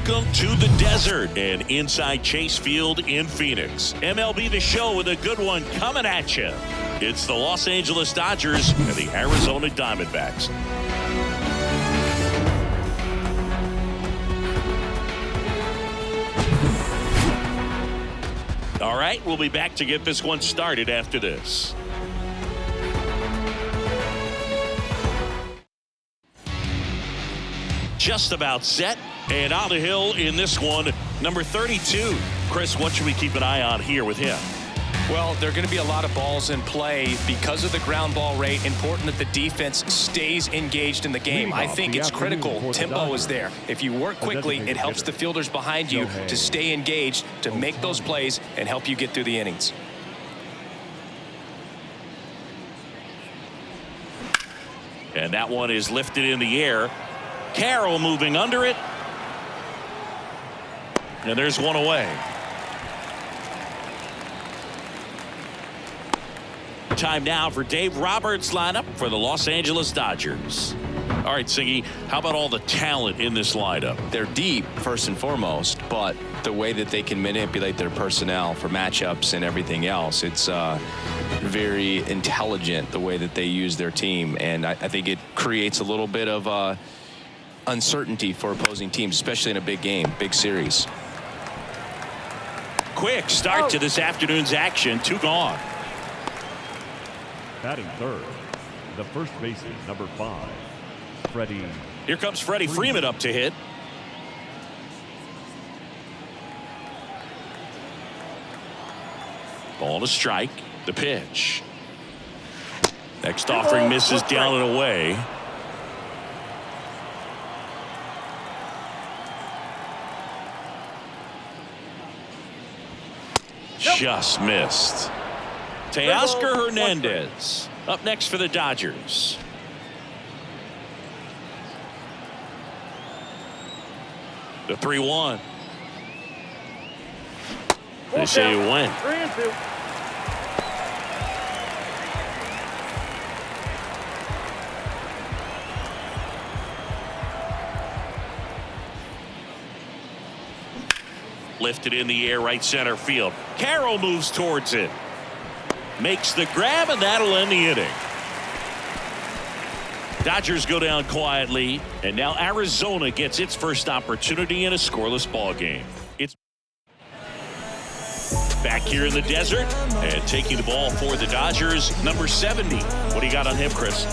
Welcome to the desert and inside Chase Field in Phoenix. MLB The Show with a good one coming at you. It's the Los Angeles Dodgers and the Arizona Diamondbacks. All right, we'll be back to get this one started after this. Just about set and on the hill in this one, number 32. Chris, what should we keep an eye on here with him? Well, there are going to be a lot of balls in play because of the ground ball rate. Important that the defense stays engaged in the game. I think it's critical. Tempo is there. If you work quickly, it helps the fielders behind you to stay engaged, to make those plays and help you get through the innings. And that one is lifted in the air. Carroll moving under it. And there's one away. Time now for Dave Roberts' lineup for the Los Angeles Dodgers. All right, Siggy, how about all the talent in this lineup? They're deep, first and foremost, but the way that they can manipulate their personnel for matchups and everything else, it's very intelligent the way that they use their team. And I think it creates a little bit of uncertainty for opposing teams, especially in a big game, big series. Quick start to this afternoon's action. 2 gone. Batting third, the first baseman, number 5, Freddie. Here comes Freddie Freeman up to hit. Ball to strike. The pitch. Next offering misses down and away. Just missed. Teoscar Hernandez up next for the Dodgers. The 3-1. They say it went. 3-2. Lifted in the air, right center field. Carroll moves towards it. Makes the grab, and that'll end the inning. Dodgers go down quietly, and now Arizona gets its first opportunity in a scoreless ball game. It's back here in the desert, and taking the ball for the Dodgers, number 70. What do you got on him, Chris?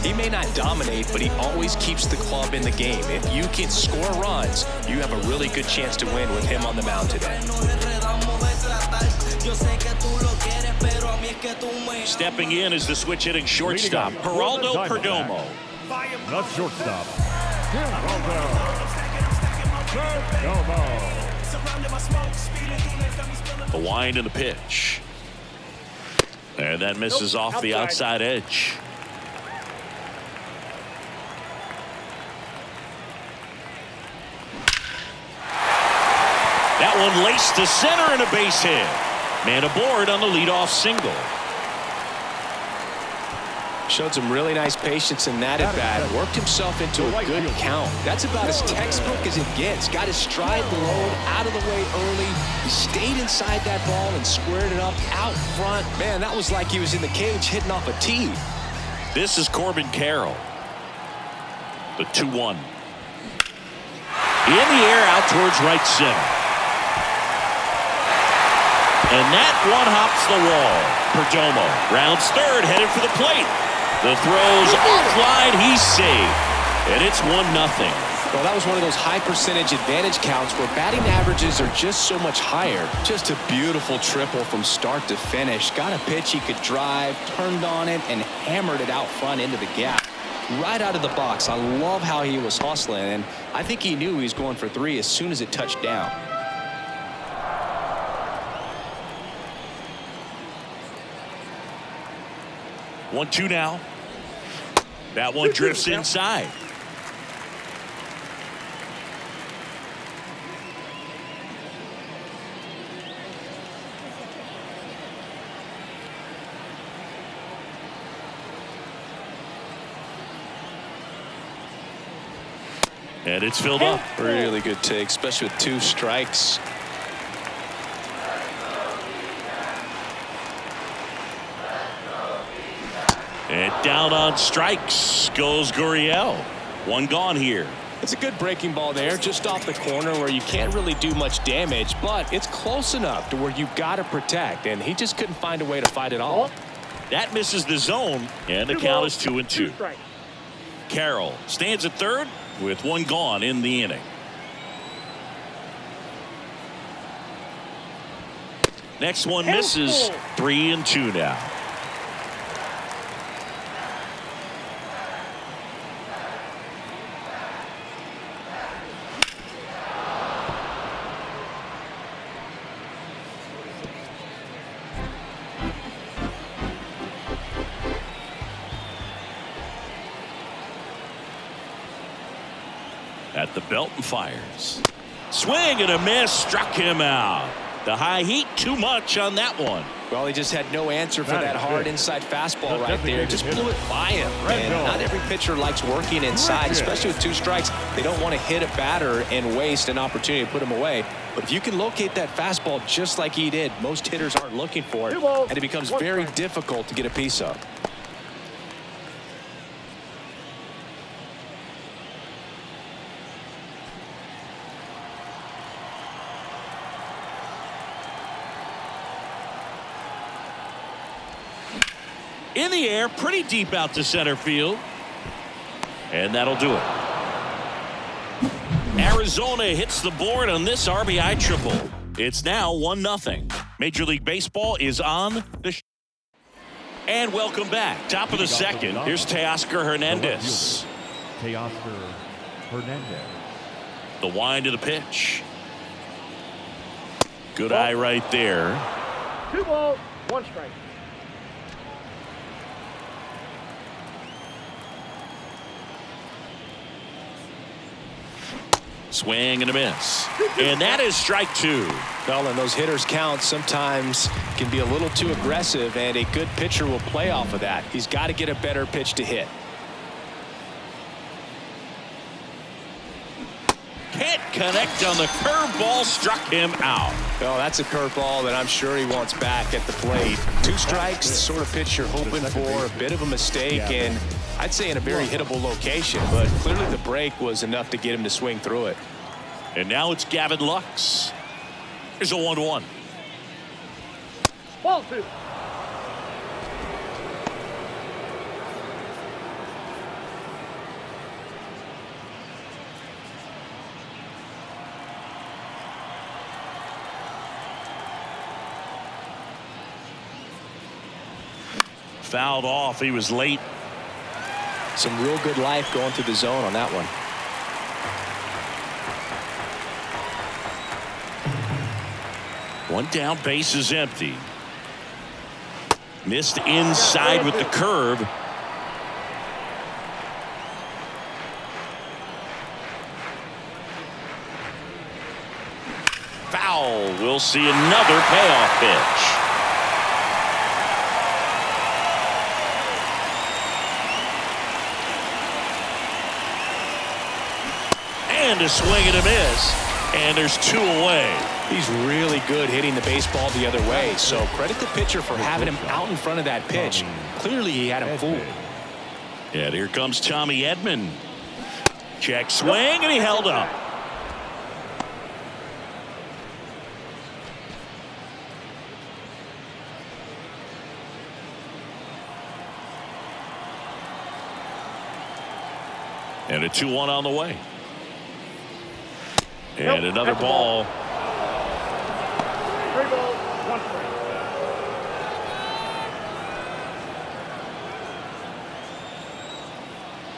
He may not dominate, but he always keeps the club in the game. If you can score runs, you have a really good chance to win with him on the mound today. Stepping in is the switch hitting shortstop, Geraldo Perdomo. Not shortstop. Geraldo Perdomo. The wind and the pitch. And that misses off the outside edge. That one laced to center and a base hit. Man aboard on the leadoff single. Showed some really nice patience in that at bat. Worked himself into a good count. That's about as textbook as it gets. Got his stride load out of the way early. He stayed inside that ball and squared it up out front. Man, that was like he was in the cage hitting off a tee. This is Corbin Carroll. The 2-1. In the air out towards right center. And that one hops the wall. Perdomo rounds third, headed for the plate. The throw's offline, he's safe. And it's 1-0. Well, that was one of those high percentage advantage counts where batting averages are just so much higher. Just a beautiful triple from start to finish. Got a pitch he could drive, turned on it, and hammered it out front into the gap. Right out of the box. I love how he was hustling, and I think he knew he was going for 3 as soon as it touched down. 1-2 now. That one drifts inside. And it's filled up. Really good take, especially with 2 strikes. And down on strikes goes Gurriel. 1 gone here. It's a good breaking ball there, just off the corner where you can't really do much damage, but it's close enough to where you've got to protect, and he just couldn't find a way to fight it all. That misses the zone, and the count is 2-2. Carroll stands at third with 1 gone in the inning. Next one misses. 3-2 now. At the belt and fires. Swing and a miss, struck him out. The high heat, too much on that one. Well, he just had no answer for that hard inside fastball right there. Just blew it by him. And not every pitcher likes working inside, especially with 2 strikes. They don't want to hit a batter and waste an opportunity to put him away. But if you can locate that fastball just like he did, most hitters aren't looking for it, and it becomes very difficult to get a piece of. In the air, pretty deep out to center field. And that'll do it. Arizona hits the board on this RBI triple. It's now 1-0. Major League Baseball is on the And welcome back. Top of the second. Here's Teoscar Hernandez. Teoscar Hernandez. The wind of the pitch. Good eye right there. 2 balls, 1 strike. Swing and a miss. And that is strike 2. Well, and those hitters count sometimes can be a little too aggressive, and a good pitcher will play off of that. He's got to get a better pitch to hit. Can't connect on the curveball, struck him out. Well, that's a curveball that I'm sure he wants back at the plate. 2 strikes, the sort of pitch you're hoping for. A bit of a mistake, and I'd say in a very hittable location, but clearly the break was enough to get him to swing through it. And now it's Gavin Lux. Here's a 1-1. Ball 2. Fouled off. He was late. Some real good life going through the zone on that one. One down, base is empty. Missed inside with the curve. Foul. We'll see another payoff pitch. And a swing and a miss. And there's 2 away. He's really good hitting the baseball the other way, so credit the pitcher for having him out in front of that pitch. Clearly he had him fooled. And here comes Tommy Edman. Check swing, and he held up. And a 2-1 on the way. And another ball. 3 balls, 1 strike.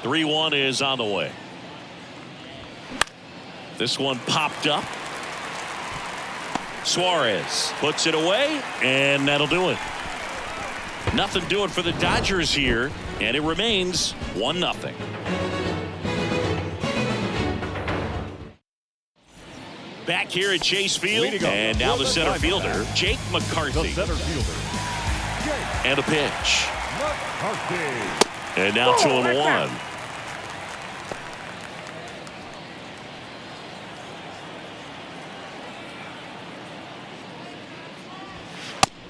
Three-1 is on the way. This one popped up. Suarez puts it away, and that'll do it. Nothing doing for the Dodgers here, and it remains 1-0. Back here at Chase Field, and now the center fielder, Jake McCarthy. The center fielder, And a pitch. McCarthy. And now 2-1.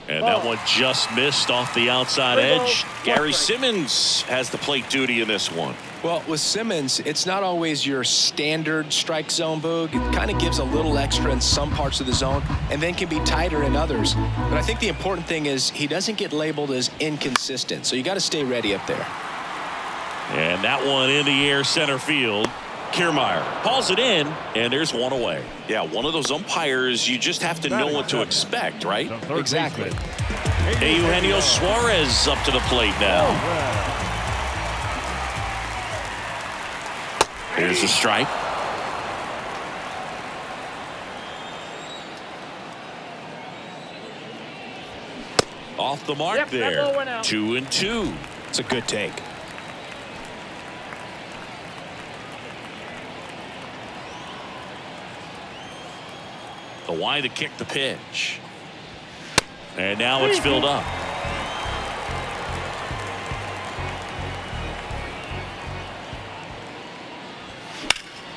And that one just missed off the outside edge. Gary Simmons has the plate duty in this one. Well, with Simmons, it's not always your standard strike zone, Boog. It kind of gives a little extra in some parts of the zone and then can be tighter in others. But I think the important thing is he doesn't get labeled as inconsistent. So you got to stay ready up there. And that one in the air center field. Kiermaier hauls it in, and there's one away. Yeah, one of those umpires, you just have to know what to expect, right? Exactly. Eugenio Suarez up to the plate now. Here's a strike. Off the mark there. 2-2. It's a good take. The wind to kick the pitch. And now it's filled up.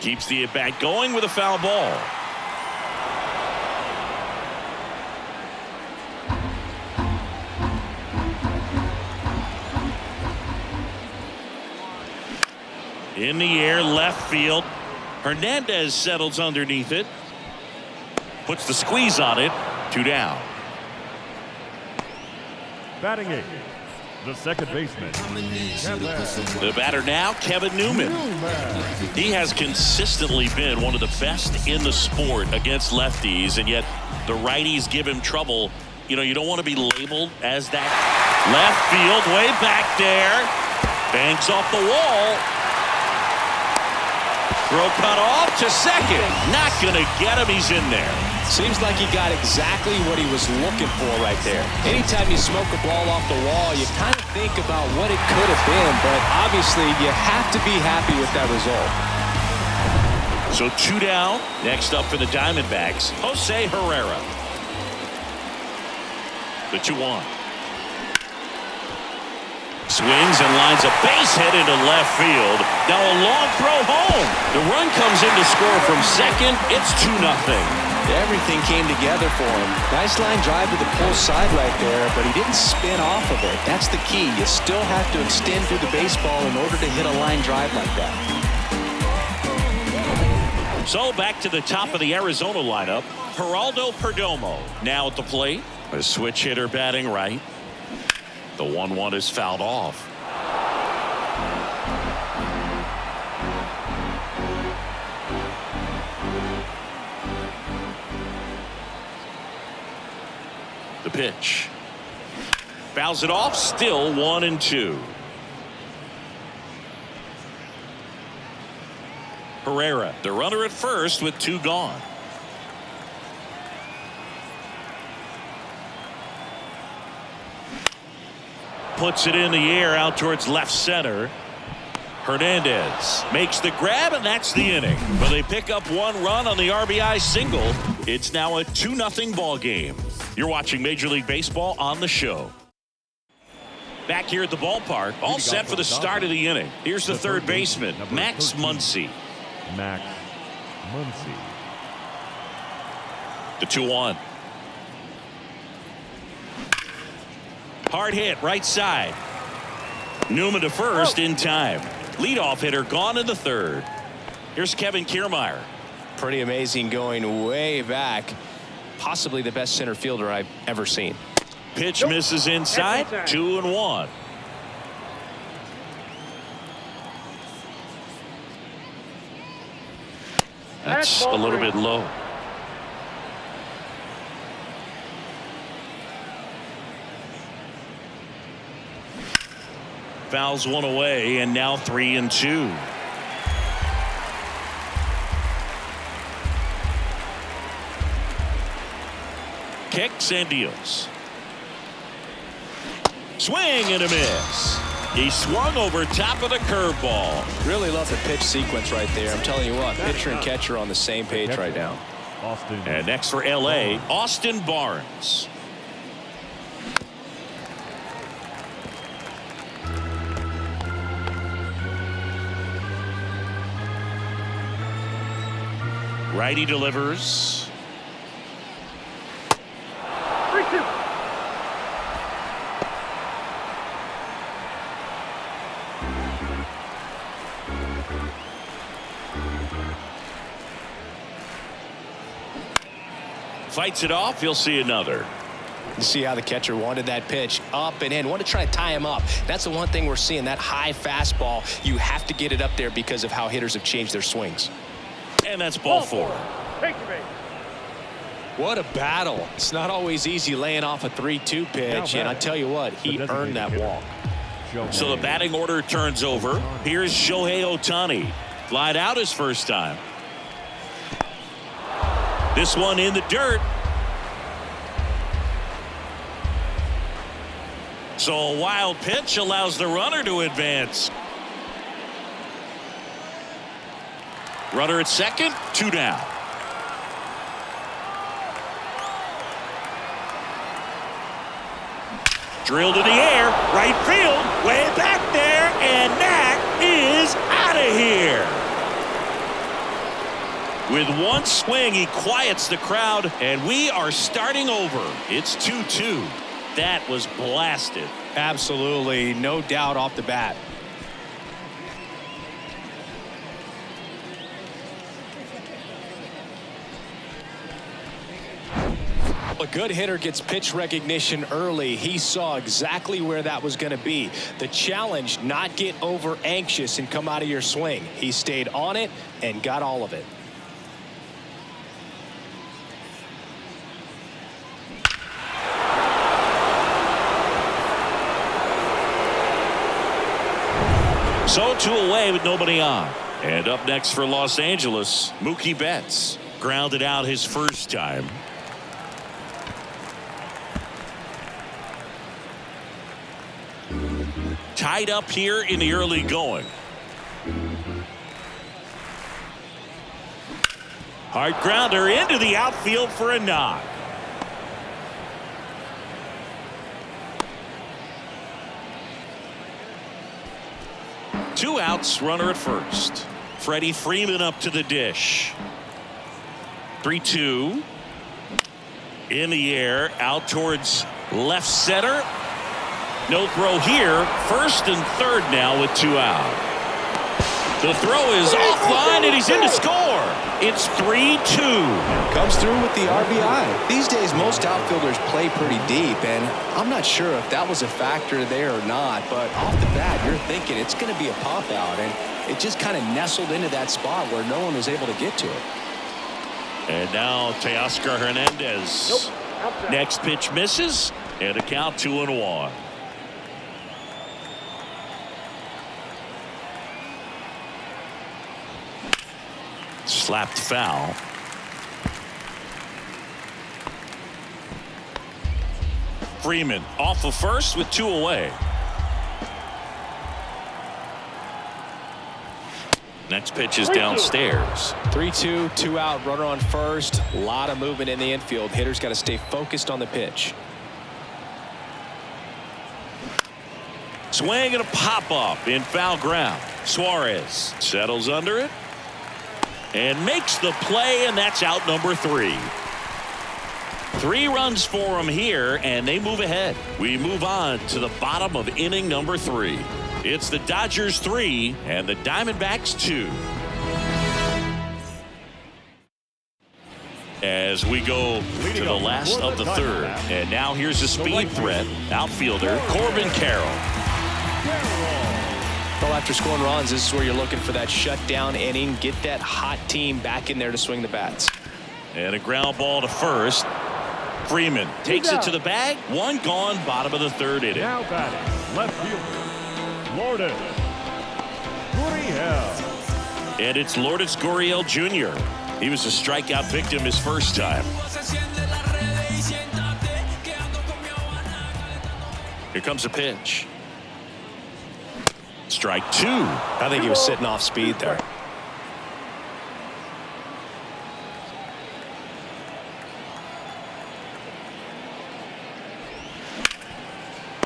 Keeps the at-bat going with a foul ball. In the air, left field. Hernandez settles underneath it. Puts the squeeze on it. 2 down. Batting 8, the second baseman, The batter now, Kevin Newman. He has consistently been one of the best in the sport against lefties, and yet the righties give him trouble. You know, you don't want to be labeled as that. Left field, way back there. Banks off the wall. Throw cut off to second. Not going to get him. He's in there. Seems like he got exactly what he was looking for right there. Anytime you smoke a ball off the wall, you kind of think about what it could have been, but obviously you have to be happy with that result. So 2 down. Next up for the Diamondbacks, Jose Herrera. The 2-1. Swings and lines a base hit into left field. Now a long throw home. The run comes in to score from second. It's 2-0. Everything came together for him. Nice line drive to the pull side right there, but he didn't spin off of it. That's the key. You still have to extend through the baseball in order to hit a line drive like that. So back to the top of the Arizona lineup. Geraldo Perdomo now at the plate. A switch hitter batting right. The 1-1 is fouled off. The pitch. Fouls it off. Still 1-2. Herrera, the runner at first with 2 gone. Puts it in the air out towards left center. Hernandez makes the grab, and that's the inning. But they pick up 1 run on the RBI single. It's now a 2-0 ball game. You're watching Major League Baseball on the show. Back here at the ballpark, all set for the start of the inning. Here's the third baseman, Max Muncy. Max Muncy. The 2-1. Hard hit, right side. Newman to first in time. Leadoff hitter gone in the third. Here's Kevin Kiermaier. Pretty amazing, going way back. Possibly the best center fielder I've ever seen. Pitch misses inside. 2-1. That's a little bit low. Fouls 1 away, and now 3-2. Kicks and deals. Swing and a miss. He swung over top of the curveball. Really love the pitch sequence right there. I'm telling you what, pitcher and catcher on the same page right now. Austin. And next for LA, Austin Barnes. Righty delivers. Fights it off. He'll see another. You see how the catcher wanted that pitch up and in. Want to try to tie him up. That's the one thing we're seeing. That high fastball. You have to get it up there because of how hitters have changed their swings. And that's ball four. Take your base. What a battle. It's not always easy laying off a 3-2 pitch. And I tell you what, he earned that walk. So the batting order turns over. Here's Shohei Ohtani. Lied out his first time. This one in the dirt. So a wild pitch allows the runner to advance. Runner at second, 2 down. Drilled in the air, right field, way back there, and that is out of here. With one swing, he quiets the crowd, and we are starting over. It's 2-2. That was blasted. Absolutely, no doubt off the bat. A good hitter gets pitch recognition early. He saw exactly where that was going to be. The challenge, not get over anxious and come out of your swing. He stayed on it and got all of it. So 2 away with nobody on. And up next for Los Angeles, Mookie Betts. Grounded out his first time. Tied up here in the early going. Hard grounder into the outfield for a knock. Two outs, runner at first. Freddie Freeman up to the dish. 3-2. In the air, out towards left center. No throw here. First and third now with 2 out. The throw is offline and he's in to score. It's 3-2. Comes through with the RBI. These days, most outfielders play pretty deep, and I'm not sure if that was a factor there or not, but off the bat, you're thinking it's going to be a pop out, and it just kind of nestled into that spot where no one was able to get to it. And now Teoscar Hernandez. Nope. Next pitch misses, and a count 2-1. Slapped foul. Freeman off of first with 2 away. Next pitch is downstairs. 3-2, 2 out, runner on first. A lot of movement in the infield. Hitters got to stay focused on the pitch. Swing and a pop up in foul ground. Suarez settles under it and makes the play, and that's out number 3. 3 runs for him here, and they move ahead. We move on to the bottom of inning number 3. It's the Dodgers 3 and the Diamondbacks 2. As we go to the last of the third, and now here's a speed threat, outfielder Corbin Carroll. Well, after scoring runs, this is where you're looking for that shutdown inning. Get that hot team back in there to swing the bats. And a ground ball to first. Freeman takes it to the bag. 1 gone, bottom of the 3rd inning. Now batting, left fielder, Lourdes Gurriel. And it's Lourdes Gurriel Jr. He was a strikeout victim his first time. Here comes a pitch. Strike 2. I think he was sitting off speed there.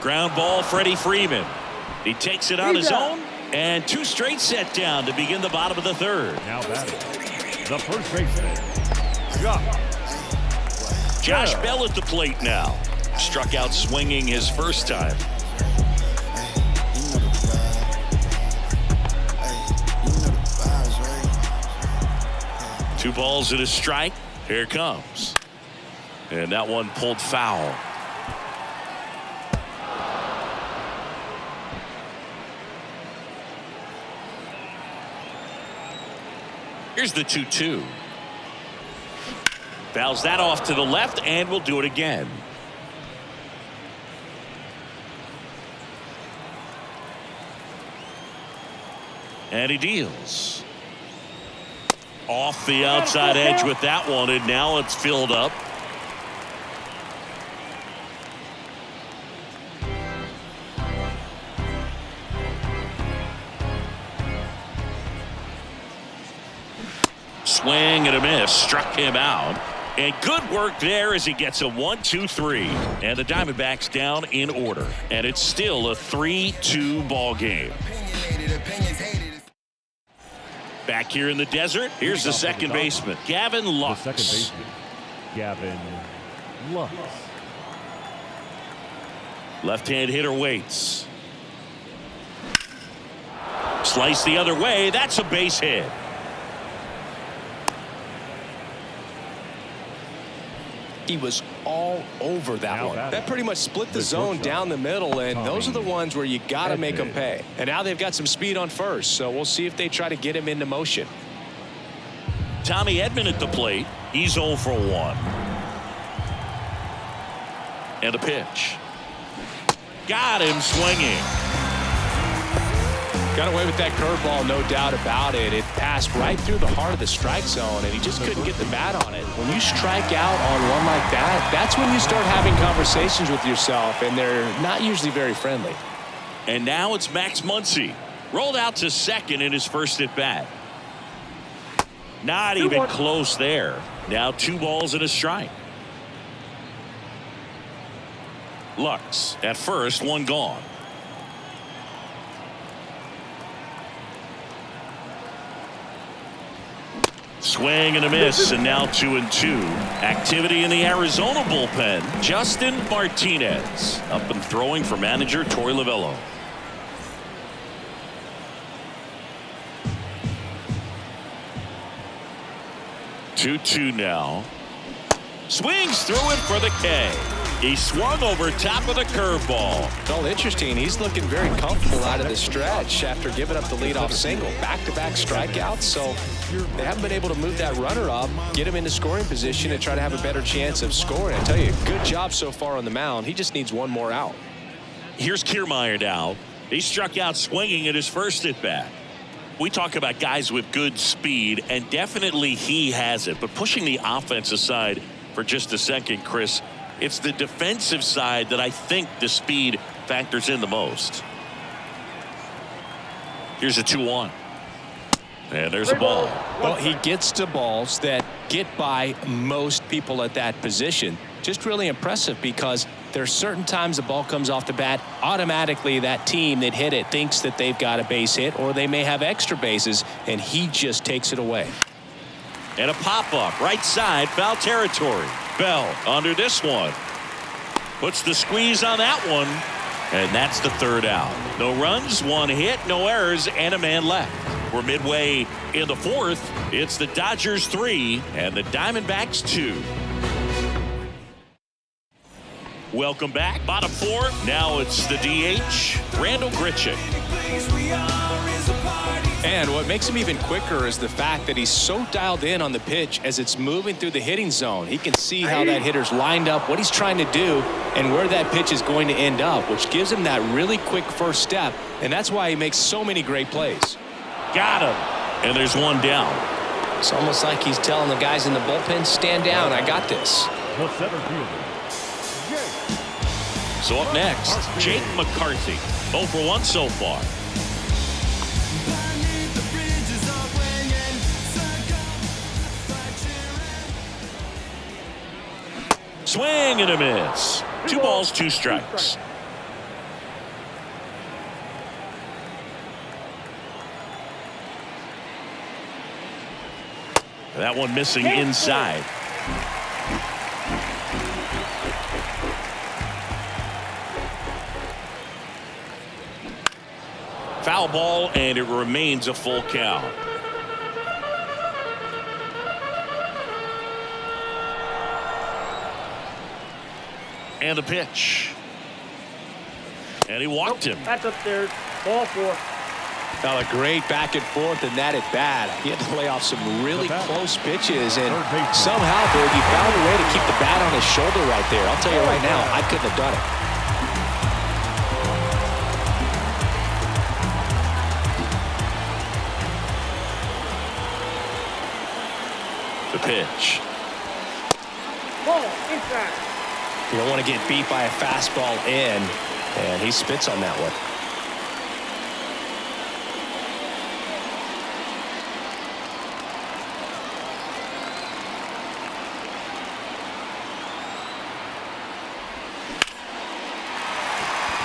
Ground ball, Freddie Freeman. He takes it on his own, and 2 straight set down to begin the bottom of the 3rd. Now batting, the first baseman, Josh Bell at the plate now. Struck out swinging his first time. 2 balls and a strike. Here it comes. And that one pulled foul. Here's the 2-2. Fouls that off to the left, and we'll do it again. And he deals. Off the outside edge with that one, and now it's filled up. Swing and a miss, struck him out. And good work there as he gets a 1-2-3. And the Diamondbacks down in order. And it's still a 3-2 ball game. Back here in the desert, here's the second baseman, Gavin Lux. The second baseman, Gavin Lux. Left-hand hitter waits. Slice the other way. That's a base hit. He was all over that one. That pretty much split the zone down the middle, and those are the ones where you got to make them pay. And now they've got some speed on first, so we'll see if they try to get him into motion. Tommy Edman at the plate. He's 0 for 1. And a pitch. Got him swinging. Got away with that curveball, no doubt about it. It passed right through the heart of the strike zone, and he just couldn't get the bat on it. When you strike out on one like that, that's when you start having conversations with yourself, and they're not usually very friendly. And now it's Max Muncy. Rolled out to second in his first at bat. Not even close there. Now 2 balls and a strike. Lux at first, 1 gone. Swing and a miss, and now 2-2. Activity in the Arizona bullpen. Justin Martinez up and throwing for manager Torey Lovullo. Two now. Swings through it for the K. He swung over top of the curveball. Well, interesting. He's looking very comfortable out of the stretch after giving up the leadoff single. Back-to-back strikeouts, so they haven't been able to move that runner up, get him into scoring position, and try to have a better chance of scoring. I tell you, good job so far on the mound. He just needs 1 more out. Here's Kiermaier now. He struck out swinging at his first at bat. We talk about guys with good speed, and definitely he has it. But pushing the offense aside for just a second, Chris, it's the defensive side that I think the speed factors in the most. Here's a 2-1. And there's a ball. Well, he gets to balls that get by most people at that position. Just really impressive because there's certain times the ball comes off the bat, automatically that team that hit it thinks that they've got a base hit or they may have extra bases, and he just takes it away. And a pop-up right side, foul territory. Bell under this one. Puts the squeeze on that one. And that's the 3rd out. No runs, 1 hit, no errors, and a man left. We're midway in the 4th. It's the Dodgers 3 and the Diamondbacks 2. Welcome back. Bottom 4. Now it's the DH, Randall Grichuk. And what makes him even quicker is the fact that he's so dialed in on the pitch as it's moving through the hitting zone. He can see how that hitter's lined up, what he's trying to do, and where that pitch is going to end up, which gives him that really quick first step, and that's why he makes so many great plays. Got him. And there's 1 down. It's almost like he's telling the guys in the bullpen, stand down, I got this. The center fielder, So up next, Jake McCarthy. 0 for 1 so far. Swing and a miss. 2 balls, 2 strikes. That one missing inside. Foul ball, and it remains a full count. And the pitch. And he walked him. That's upstairs. Ball 4. Now a great back and forth in that at bat. He had to lay off some really close pitches, and somehow, Big, he found a way to keep the bat on his shoulder right there. I'll tell you right now, I couldn't have done it. The pitch. Ball inside. You don't want to get beat by a fastball in, and he spits on that one.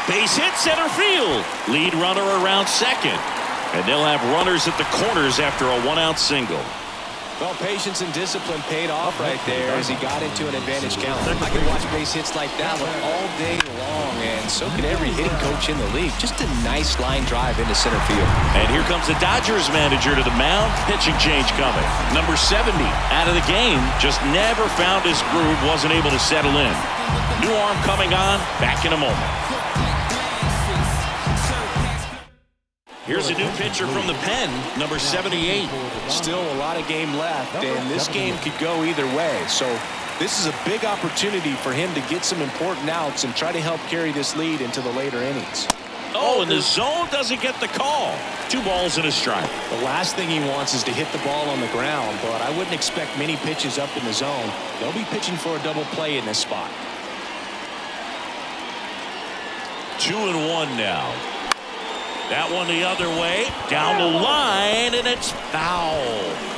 Base hit center field. Lead runner around second. And they'll have runners at the corners after a 1-out single. Well, patience and discipline paid off right there as he got into an advantage count. I can watch base hits like that one all day long, and so can every hitting coach in the league. Just a nice line drive into center field. And here comes the Dodgers manager to the mound. Pitching change coming. Number 70 out of the game. Just never found his groove. Wasn't able to settle in. New arm coming on. Back in a moment. Here's a new pitcher from the pen, number 78. Still a lot of game left, and this game could go either way. So this is a big opportunity for him to get some important outs and try to help carry this lead into the later innings. Oh, and the zone doesn't get the call. 2 balls and a strike. The last thing he wants is to hit the ball on the ground, but I wouldn't expect many pitches up in the zone. They'll be pitching for a double play in this spot. 2-1 now. That one the other way, down the line, and it's foul.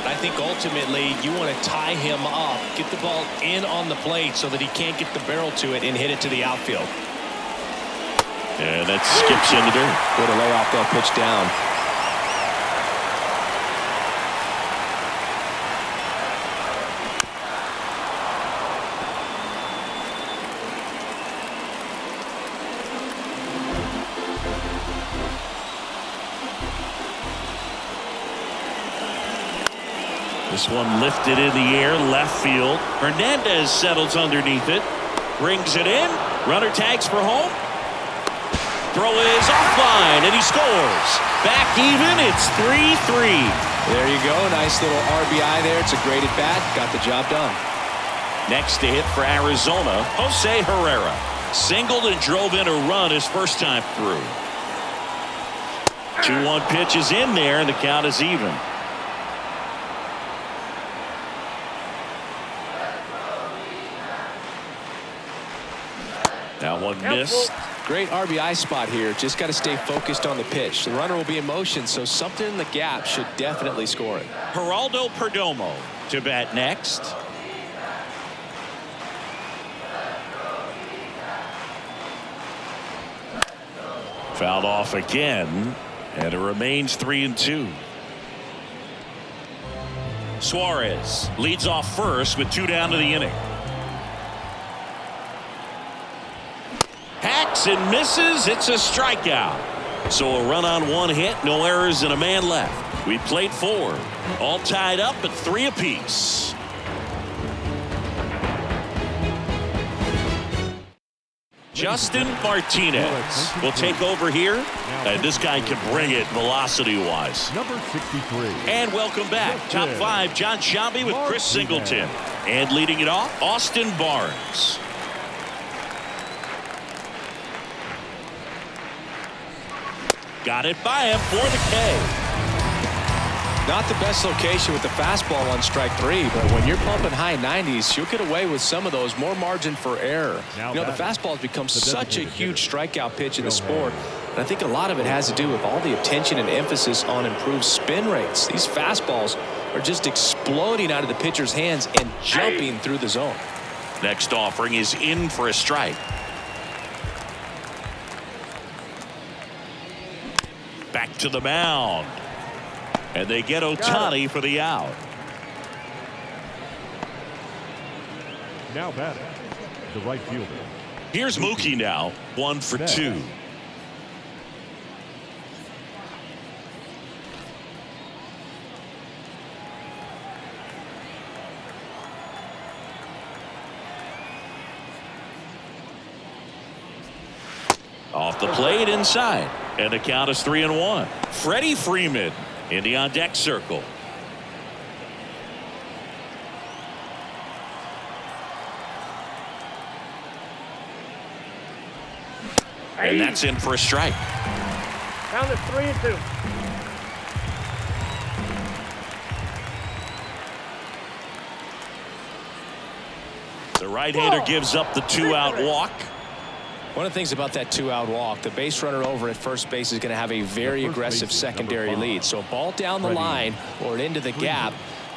I think ultimately you want to tie him up, get the ball in on the plate so that he can't get the barrel to it and hit it to the outfield. And that skips in the dirt. Way to lay off that pitch down. This one lifted in the air, left field. Hernandez settles underneath it. Brings it in. Runner tags for home. Throw is offline, and he scores. Back even, it's 3-3. There you go. Nice little RBI there. It's a great at bat. Got the job done. Next to hit for Arizona, Jose Herrera. Singled and drove in a run his first time through. 2-1 pitch is in there, and the count is even. That one missed. Great RBI spot here. Just got to stay focused on the pitch. The runner will be in motion, so something in the gap should definitely score it. Geraldo Perdomo to bat next. Fouled off again, and it remains 3-2. Suarez leads off first with 2 down to the inning. Hacks and misses. It's a strikeout. So a run on 1 hit, no errors, and a man left. We played 4. All tied up at 3 apiece. Justin Martinez will take over here. And this guy can bring it velocity-wise. Number 63. And welcome back. Top 5, John Shambi with Chris Singleton. And leading it off, Austin Barnes. Got it by him for the K. Not the best location with the fastball on strike 3, but when you're pumping high 90s, you'll get away with some of those. More margin for error. You know, the fastball has become such a huge strikeout pitch in the sport, and I think a lot of it has to do with all the attention and emphasis on improved spin rates. These fastballs are just exploding out of the pitcher's hands and jumping through the zone. Next offering is in for a strike. Back to the mound. And they get Ohtani for the out. Now batting, the right fielder. Here's Mookie now, 1 for 2. Off the plate inside. And the count is 3-1. Freddie Freeman in the on-deck circle. And that's in for a strike. Count is 3-2. The right-hander gives up the 2-out walk. One of the things about that 2-out walk, the base runner over at first base is going to have a very aggressive secondary lead. So a ball down the line or into the gap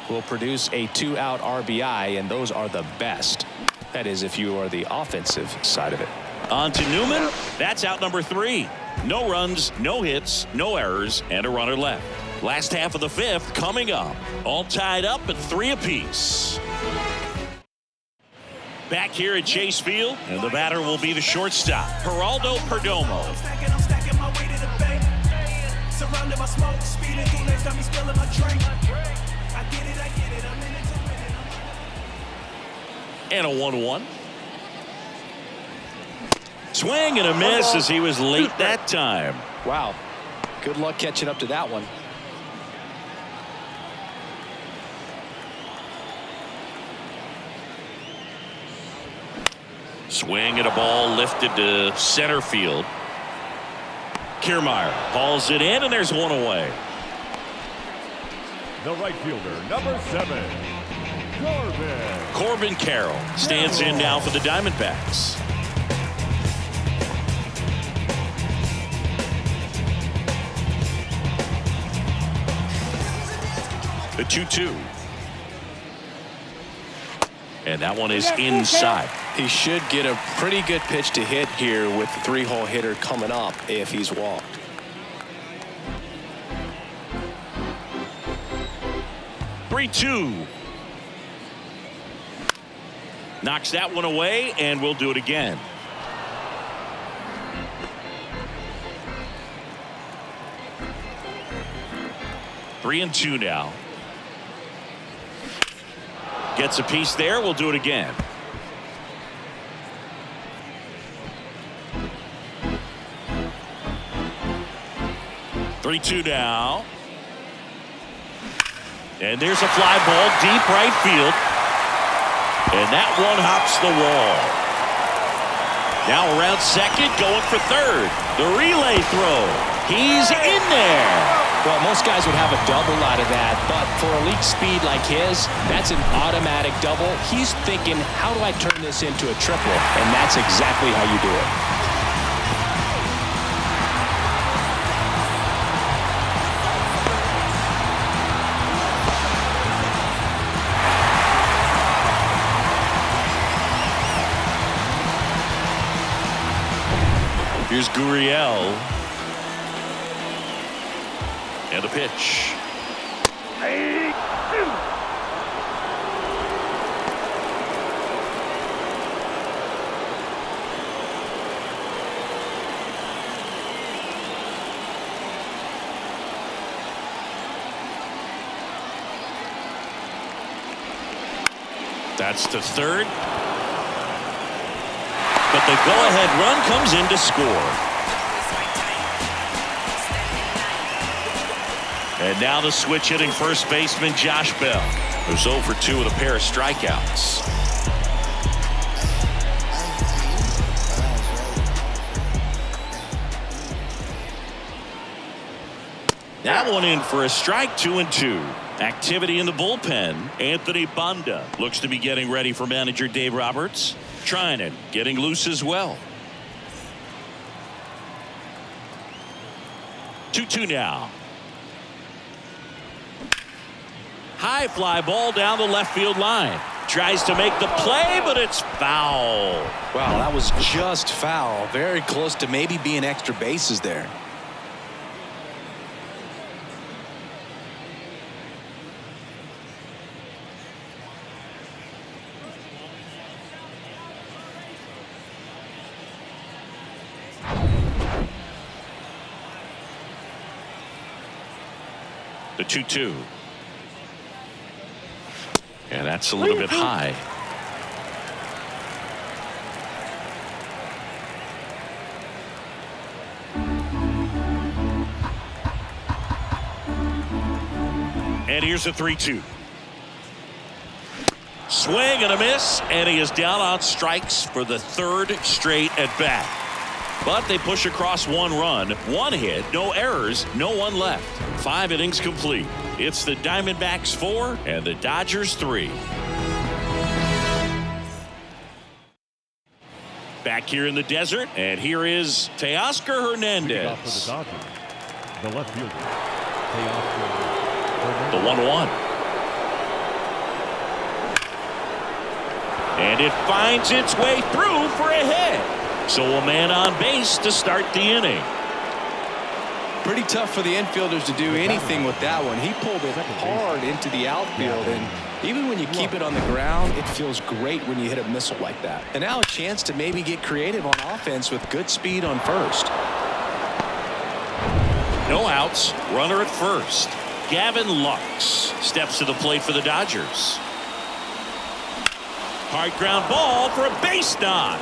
will produce a 2-out RBI, and those are the best. That is, if you are the offensive side of it. On to Newman. That's out number 3. No runs, no hits, no errors, and a runner left. Last half of the 5th coming up. All tied up at 3 apiece. Back here at Chase Field, and the batter will be the shortstop, Geraldo Perdomo. And a 1-1. Swing and a miss as he was late that time. Wow. Good luck catching up to that one. Swing and a ball lifted to center field. Kiermaier hauls it in, and there's one away. The right fielder, number 7, Corbin Carroll stands in now for the Diamondbacks. The 2-2. And that one is inside. He should get a pretty good pitch to hit here with the 3-hole hitter coming up if he's walked. (3-2). Knocks that one away, and we'll do it again. Three and 2 now. Gets a piece there. We'll do it again. (3-2) now. And there's a fly ball deep right field. And that one hops the wall. Now around second, going for third. The relay throw. He's in there. Well, most guys would have a double out of that, but for elite speed like his, that's an automatic double. He's thinking, how do I turn this into a triple? And that's exactly how you do it. Here's Gurriel. And a pitch. That's the third. But the go-ahead run comes in to score. And now the switch hitting first baseman Josh Bell, who's 0 for 2 with a pair of strikeouts. That one in for a strike, 2-2. Activity in the bullpen. Anthony Banda looks to be getting ready for manager Dave Roberts. Trying it, getting loose as well. 2-2 now. High fly ball down the left field line. Tries to make the play, but it's foul. Wow, that was just foul. Very close to maybe being extra bases there. The 2-2. And that's a little bit high. And here's a 3-2. Swing and a miss, and he is down on strikes for the third straight at bat. But they push across 1 run, 1 hit, no errors, no one left. 5 innings complete. It's the Diamondbacks 4 and the Dodgers 3. Back here in the desert, and here is Teoscar Hernandez. For the Dodgers, the left fielder, Teoscar Hernandez. The 1-1. And it finds its way through for a hit. So a man on base to start the inning. Pretty tough for the infielders to do anything with that one. He pulled it hard into the outfield, and even when you keep it on the ground, it feels great when you hit a missile like that. And now a chance to maybe get creative on offense with good speed on first. No outs, runner at first. Gavin Lux steps to the plate for the Dodgers. Hard ground ball for a base knock.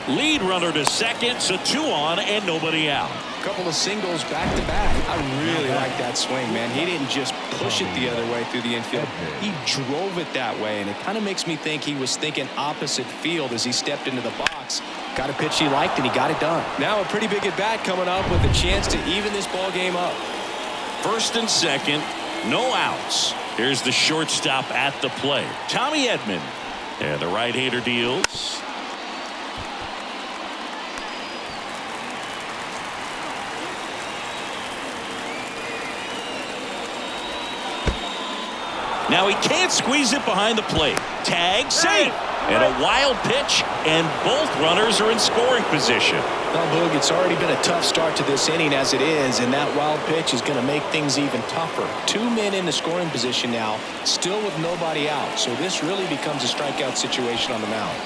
Lead runner to second, so 2 on and nobody out. Couple of singles back to back. I really like that swing, man. He didn't just push it the other way through the infield. He drove it that way, and it kind of makes me think he was thinking opposite field as he stepped into the box. Got a pitch he liked, and he got it done. Now a pretty big at bat coming up with a chance to even this ball game up. First and second, no outs. Here's the shortstop at the plate, Tommy Edman. And the right-hander deals. Now he can't squeeze it behind the plate. Tag, safe. And a wild pitch, and both runners are in scoring position. Well, Boog, it's already been a tough start to this inning as it is, and that wild pitch is going to make things even tougher. 2 men in the scoring position now, still with nobody out, so this really becomes a strikeout situation on the mound.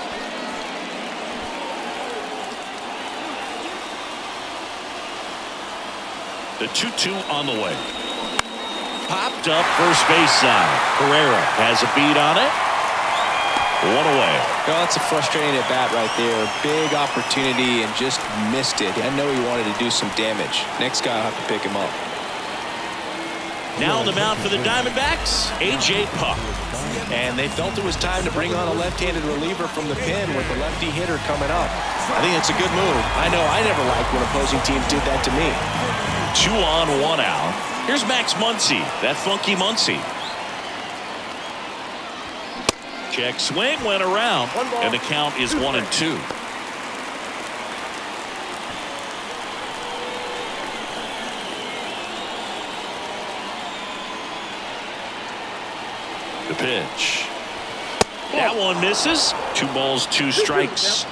The 2-2 on the way. Popped up first base side. Herrera has a beat on it. 1 away. Well, that's a frustrating at bat right there. Big opportunity and just missed it. I know he wanted to do some damage. Next guy will have to pick him up. Now on the mound for the Diamondbacks, A.J. Puck. And they felt it was time to bring on a left-handed reliever from the pen with the lefty hitter coming up. I think it's a good move. I know I never liked when opposing teams did that to me. 2 on, 1 out. Here's Max Muncy, that funky Muncy. Check swing, went around, and the count is 1-2. The pitch. That one misses. 2 balls, 2 strikes.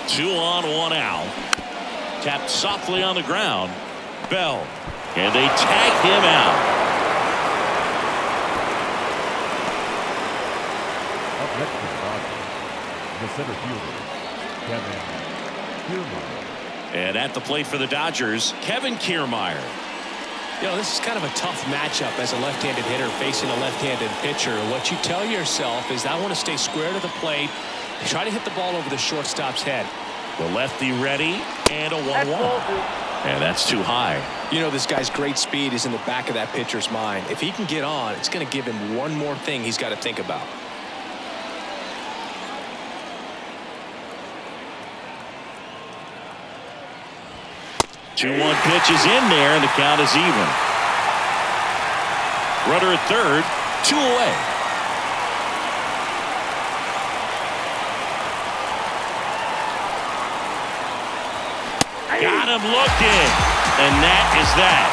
Two on, 1 out. Tapped softly on the ground. Bell. And they tag him out. Up next for the Dodgers, the center fielder, Kevin Kiermaier. And at the plate for the Dodgers, Kevin Kiermaier. You know, this is kind of a tough matchup as a left-handed hitter facing a left-handed pitcher. What you tell yourself is, I want to stay square to the plate, try to hit the ball over the shortstop's head. The lefty ready, and a 1-1. And that's too high. You know, this guy's great speed is in the back of that pitcher's mind. If he can get on, it's going to give him one more thing he's got to think about. Two 1 pitch is in there, and the count is even. Runner at third, 2 away. Got him looking, and that is that.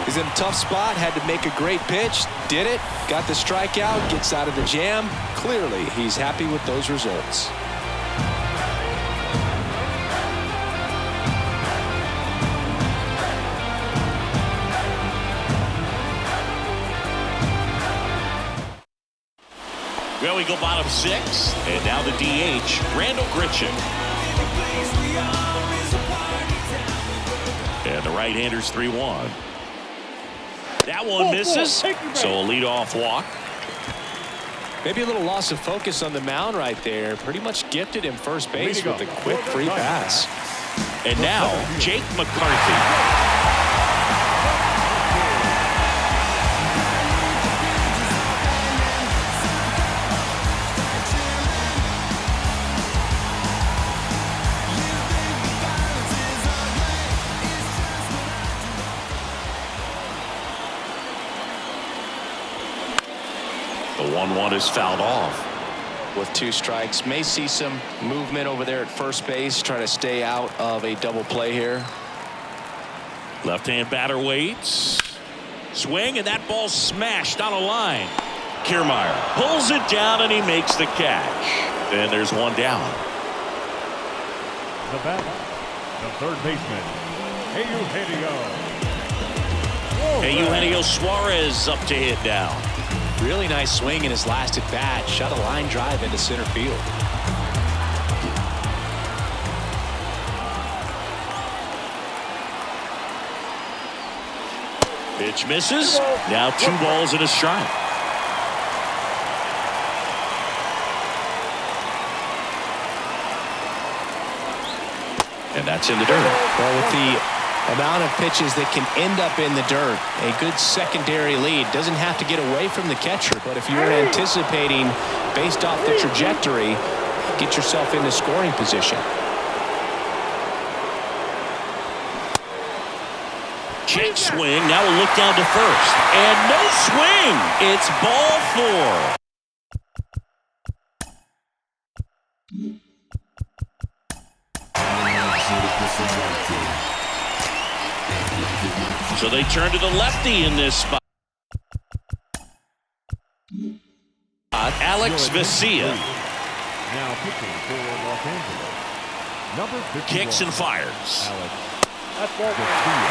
He's in a tough spot, had to make a great pitch, did it, got the strikeout, gets out of the jam. Clearly, he's happy with those results. Well, we go bottom 6, and now the DH, Randall Grichuk. And the right-hander's 3-1. That one misses, so a leadoff walk. Maybe a little loss of focus on the mound right there. Pretty much gifted him first base with a quick free pass. And now, Jake McCarthy. The 1-1 is fouled off. With 2 strikes, may see some movement over there at first base, try to stay out of a double play here. Left-hand batter waits. Swing, and that ball smashed on a line. Kiermaier pulls it down, and he makes the catch. And there's one down. The batter, the third baseman, Eugenio Suarez up to hit now. Really nice swing in his last at bat. Shot a line drive into center field. Pitch misses. Now 2 balls and a strike. And that's in the dirt. Well, with the amount of pitches that can end up in the dirt, a good secondary lead. Doesn't have to get away from the catcher, but if you're anticipating based off the trajectory, get yourself into scoring position. Check swing. Now a look down to first. And no swing. It's ball 4. So they turn to the lefty in this spot. Alex Vesia. Now pitching for Los Angeles. Number 51. Kicks and fires. Alex That's ball. Vesia.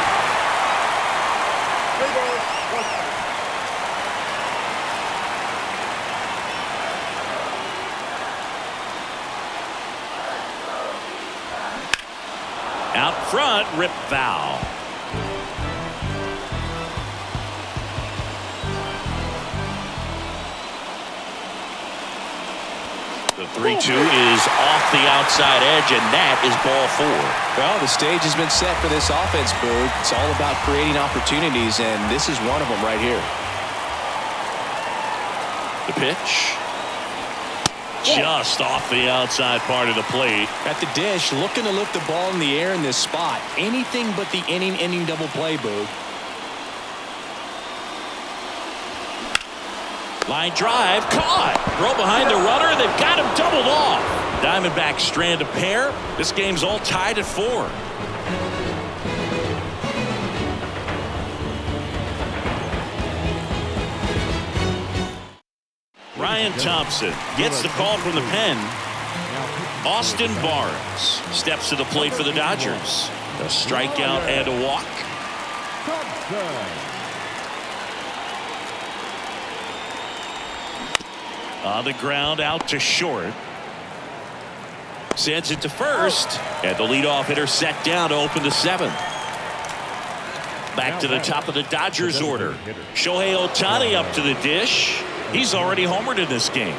3 balls, 1 strike. Out front, rip foul. The 3-2 is off the outside edge, and that is ball 4. Well, the stage has been set for this offense, Boog. It's all about creating opportunities, and this is one of them right here. The pitch. Just off the outside part of the plate. At the dish, looking to lift the ball in the air in this spot. Anything but the inning double play, Boog. Line drive, caught. Throw behind the runner. They've got him doubled off. Diamondbacks strand a pair. This game's all tied at 4. Ryan Thompson gets the call from the pen. Austin Barnes steps to the plate for the Dodgers. A strikeout and a walk. On the ground, out to short. Sends it to first. And the leadoff hitter set down to open the 7th. Back to the top of the Dodgers order. Shohei Ohtani up to the dish. He's already homered in this game.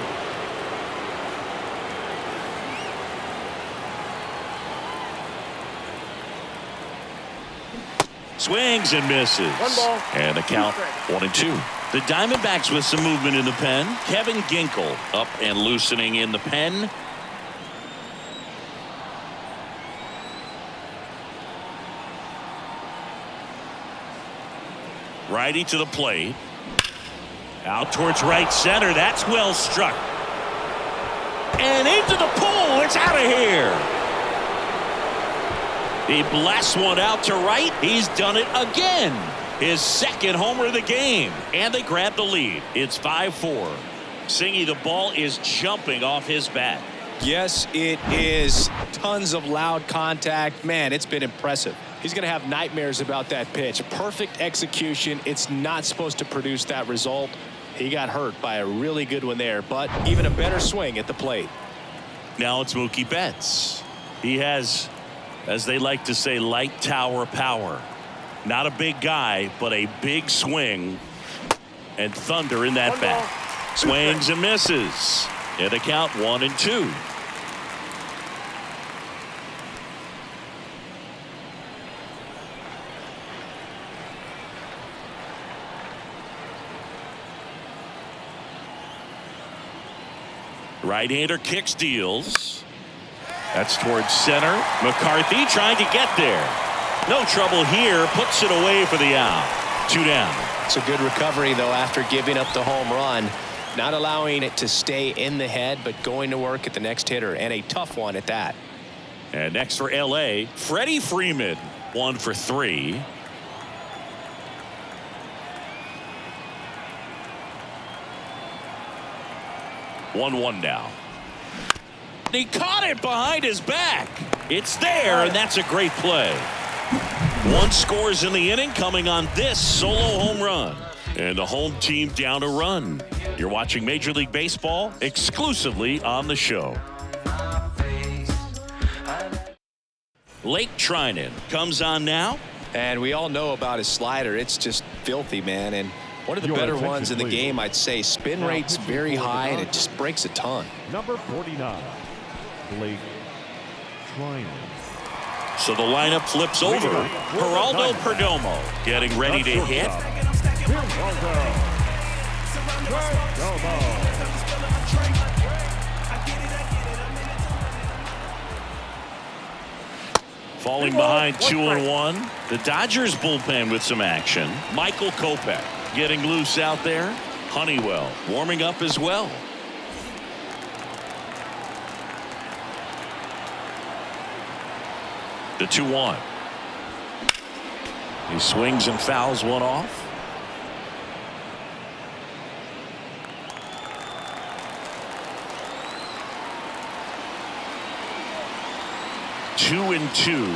Swings and misses. 1 ball. And the count 1-2. The Diamondbacks with some movement in the pen. Kevin Ginkel up and loosening in the pen. Righty to the plate. Out towards right center. That's well struck. And into the pool. It's out of here. He blasts one out to right. He's done it again. His 2nd homer of the game. And they grab the lead. It's 5-4. Singy, the ball is jumping off his bat. Yes, it is. Tons of loud contact. Man, it's been impressive. He's going to have nightmares about that pitch. Perfect execution. It's not supposed to produce that result. He got hurt by a really good one there, but even a better swing at the plate. Now it's Mookie Betts. He has, as they like to say, light tower power. Not a big guy, but a big swing and thunder in that bat. Swings and misses. And the count 1-2. Right-hander kicks, deals. That's towards center. McCarthy trying to get there. No trouble here. Puts it away for the out. 2 down. It's a good recovery, though, after giving up the home run. Not allowing it to stay in the head, but going to work at the next hitter, and a tough one at that. And next for L.A., Freddie Freeman, 1 for 3. One now. He caught it behind his back. It's there, and that's a great play. 1 scores in the inning, coming on this solo home run. And the home team down a run. You're watching Major League Baseball exclusively on the show. Lake Trinan comes on now. And we all know about his slider. It's just filthy, man. And one of the better ones in the game, I'd say. Spin rate's very high, and it just breaks a ton. Number 49, Lake Trinan. So the lineup flips over. Geraldo Perdomo getting ready to hit. Falling behind 2-1. The Dodgers bullpen with some action. Michael Kopech getting loose out there. Honeywell warming up as well. The 2-1. He swings and fouls one off. Two and 2.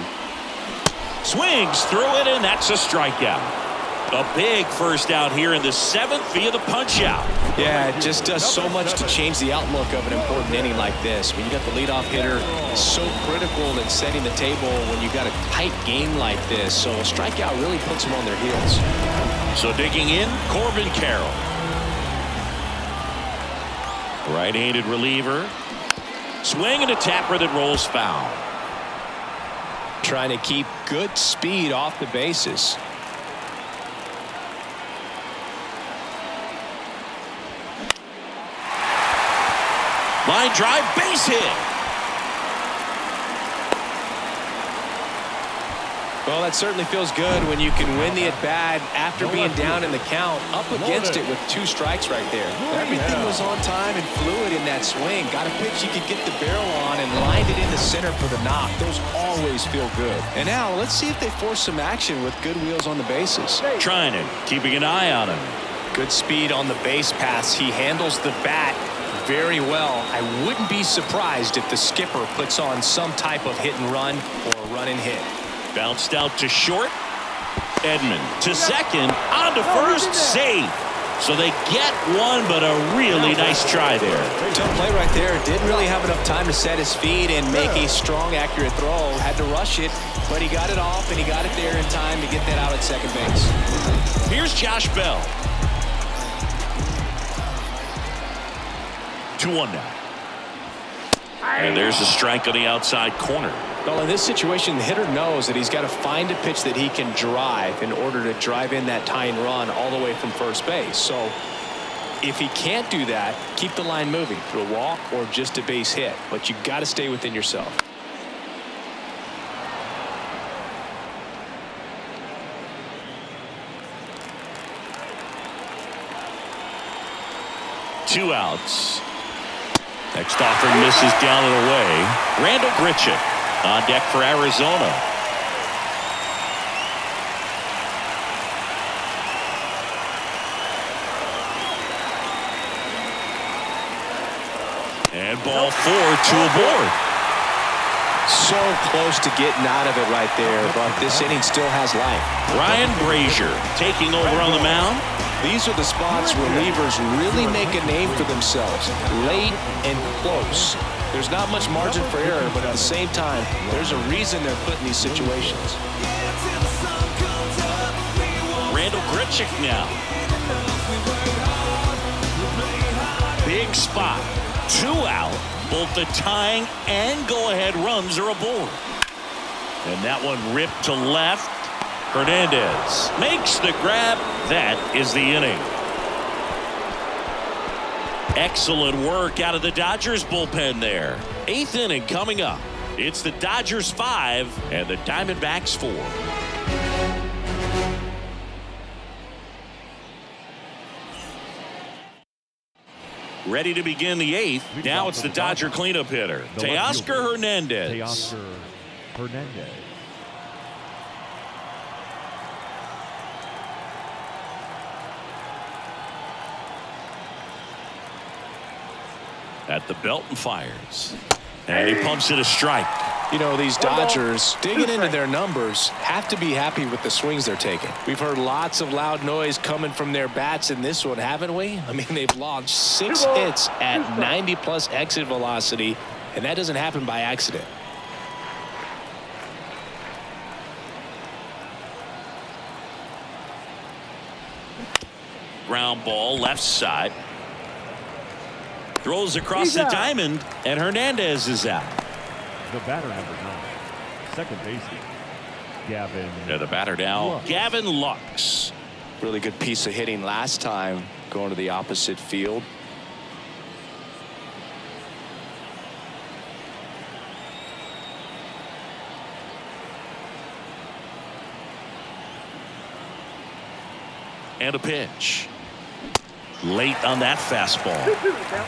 Swings through it, and that's a strikeout. A big first out here in the 7th via the punch out. Yeah, it just does so much to change the outlook of an important inning like this. When you got the leadoff hitter, so critical in setting the table when you got a tight game like this. So a strikeout really puts them on their heels. So digging in, Corbin Carroll. Right-handed reliever. Swing and a tapper that rolls foul. Trying to keep good speed off the bases. Line drive, base hit. Well, that certainly feels good when you can win the at-bat after being down in the count, up against it with 2 strikes right there. Everything was on time and fluid in that swing. Got a pitch you could get the barrel on and lined it in the center for the knock. Those always feel good. And now let's see if they force some action with good wheels on the bases. Trinan keeping an eye on him. Good speed on the base pass. He handles the bat very well. I wouldn't be surprised if the skipper puts on some type of hit and run or a run and hit. Bounced out to short. Edman to second. On to first. Safe. So they get one, but a really nice try there. Tough play right there. Didn't really have enough time to set his feet and make a strong, accurate throw. Had to rush it, but he got it off, and he got it there in time to get that out at second base. Here's Josh Bell. 2-1 now. And there's a strike on the outside corner. Well, in this situation, the hitter knows that he's got to find a pitch that he can drive in order to drive in that tying run all the way from first base. So if he can't do that, keep the line moving through a walk or just a base hit. But you got to stay within yourself. Two outs. Next offering misses down and away. Randall Grichuk on deck for Arizona. And ball 4, 2 aboard. So close to getting out of it right there, but this inning still has life. Ryan Brazier taking over on the mound. These are the spots relievers really make a name for themselves. Late and close. There's not much margin for error, but at the same time, there's a reason they're put in these situations. Randall Grichuk now. big spot. 2 out. Both the tying and go-ahead runs are aboard. And that one ripped to left. Hernandez makes the grab. That is the inning. Excellent work out of the Dodgers bullpen there. 8th inning coming up. It's the Dodgers 5 and the Diamondbacks 4. Ready to begin the 8th. Now it's the Dodger cleanup hitter, Teoscar Hernandez. Teoscar Hernandez. At the belt and fires. And he pumps it a strike. You know, these Dodgers, digging into their numbers, have to be happy with the swings they're taking. We've heard lots of loud noise coming from their bats in this one, haven't we? I mean, they've launched 6 hits at 90+ exit velocity, and that doesn't happen by accident. Ground ball left side. Throws across the diamond, and Hernandez is out. The batter, number 9, second baseman, Gavin. And the batter now, Lux. Gavin Lux. Really good piece of hitting last time, going to the opposite field. And a pitch. Late on that fastball. 2-2 count.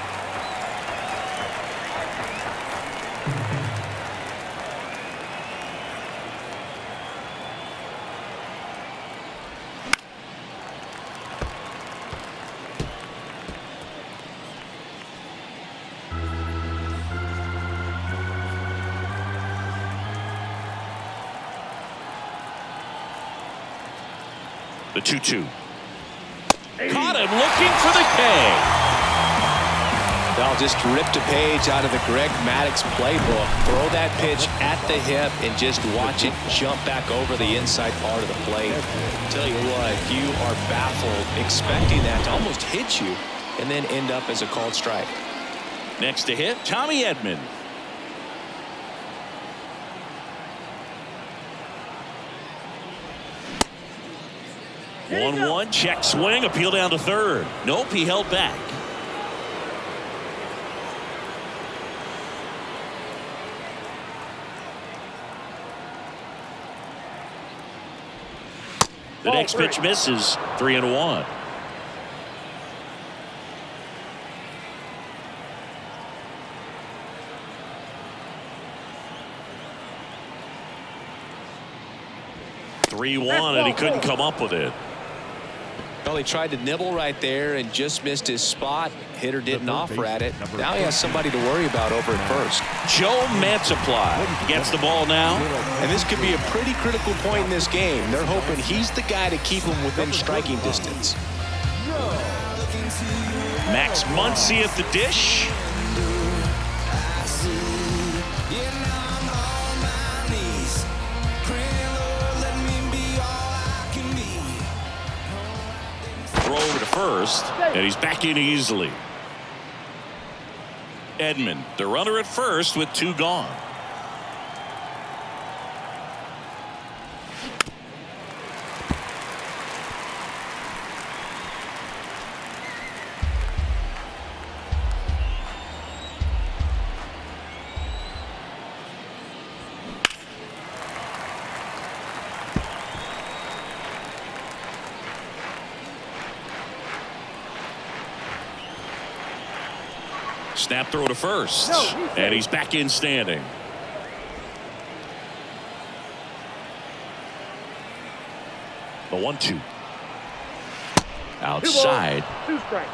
The 2-2. Caught him looking for the K. They'll just ripped a page out of the Greg Maddux playbook. Throw that pitch at the hip and just watch it jump back over the inside part of the plate. Tell you what, you are baffled expecting that to almost hit you and then end up as a called strike. Next to hit, Tommy Edman. Here you 1-1, check swing, appeal down to third. Nope, he held back. The Ball next pitch 3. misses. 3-1. And he couldn't come up with it. Well, he tried to nibble right there and just missed his spot. Hitter didn't offer at it. Now he has somebody to worry about over at first. Joe Mantiply gets the ball now. And this could be a pretty critical point in this game. They're hoping he's the guy to keep him within striking distance. Max Muncy at the dish. Throw over to first, and he's back in easily. Edman, the runner at first with 2 gone. Snap throw to first, and he's back in standing. The 1-2. Outside. 2 strikes.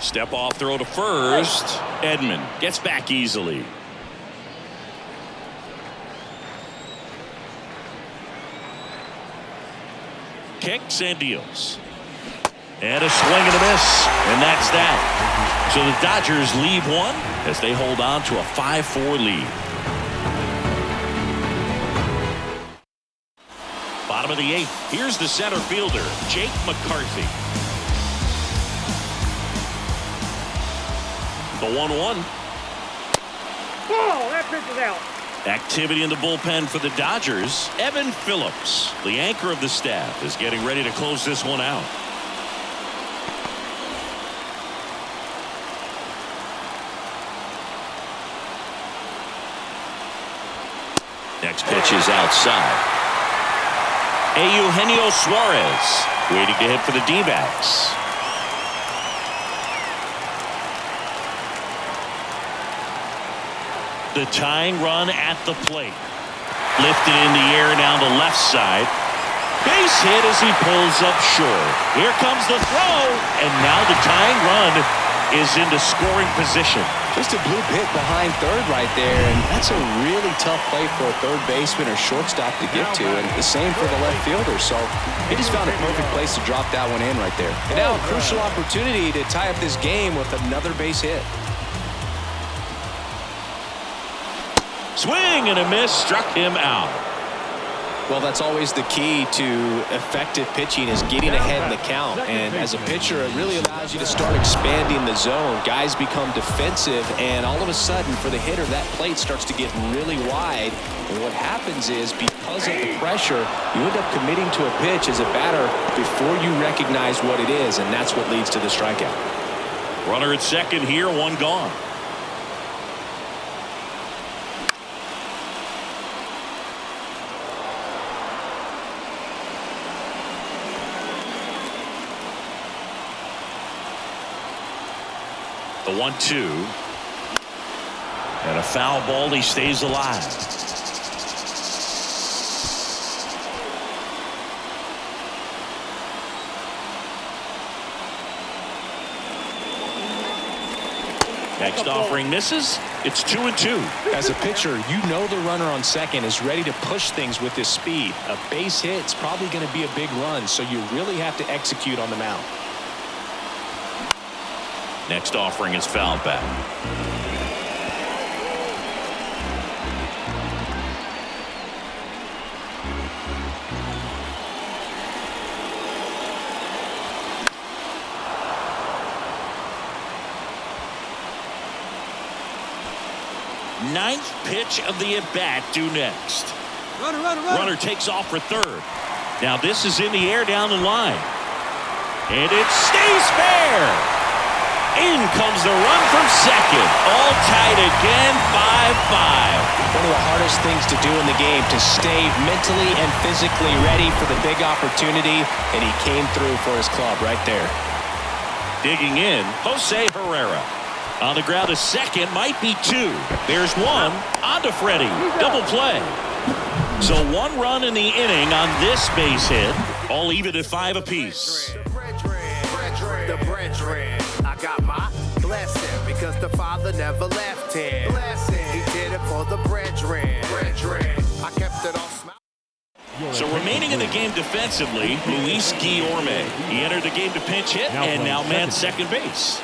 Step off throw to first. Edman gets back easily. Kicks and deals. And a swing and a miss. And that's that. So the Dodgers lead one as they hold on to a 5-4 lead. Bottom of the 8th. Here's the center fielder, Jake McCarthy. The 1-1. Ball, that pitch is out. Activity in the bullpen for the Dodgers. Evan Phillips, the anchor of the staff, is getting ready to close this one out. Next pitch is outside. Eugenio Suarez waiting to hit for the D-backs. The tying run at the plate. Lifted in the air down the left side. Base hit as he pulls up short. Here comes the throw, and now the tying run is into scoring position. Just a blue pit behind third right there, and that's a really tough play for a third baseman or shortstop to get to, and the same for the left fielder. So he just found a perfect place to drop that one in right there. And now a crucial opportunity to tie up this game with another base hit. Swing and a miss, struck him out. Well, that's always the key to effective pitching, is getting ahead in the count. And as a pitcher, it really allows you to start expanding the zone. Guys become defensive, and all of a sudden, for the hitter, that plate starts to get really wide. And what happens is, because of the pressure, you end up committing to a pitch as a batter before you recognize what it is, and that's what leads to the strikeout. Runner at second here, one gone. The 1-2. And a foul ball. He stays alive. Next offering misses. It's 2-2. As a pitcher, you know the runner on second is ready to push things with his speed. A base hit's probably going to be a big run, so you really have to execute on the mound. Next offering is fouled back. Ninth pitch of the at-bat due next. Runner takes off for third. Now this is in the air down the line. And it stays fair. In comes the run from second. All tied again, 5-5. One of the hardest things to do in the game, to stay mentally and physically ready for the big opportunity, and he came through for his club right there. Digging in, Jose Herrera. On the ground, a second, might be two. There's one, on to Freddie. Double play. So one run in the inning on this base hit. All even at 5 apiece. I got my blessing because the Father never left him. He did it for the brethren. I kept it all smiling. So remaining in the game defensively, Luis Guillorme. He entered the game to pinch hit and now mans second base.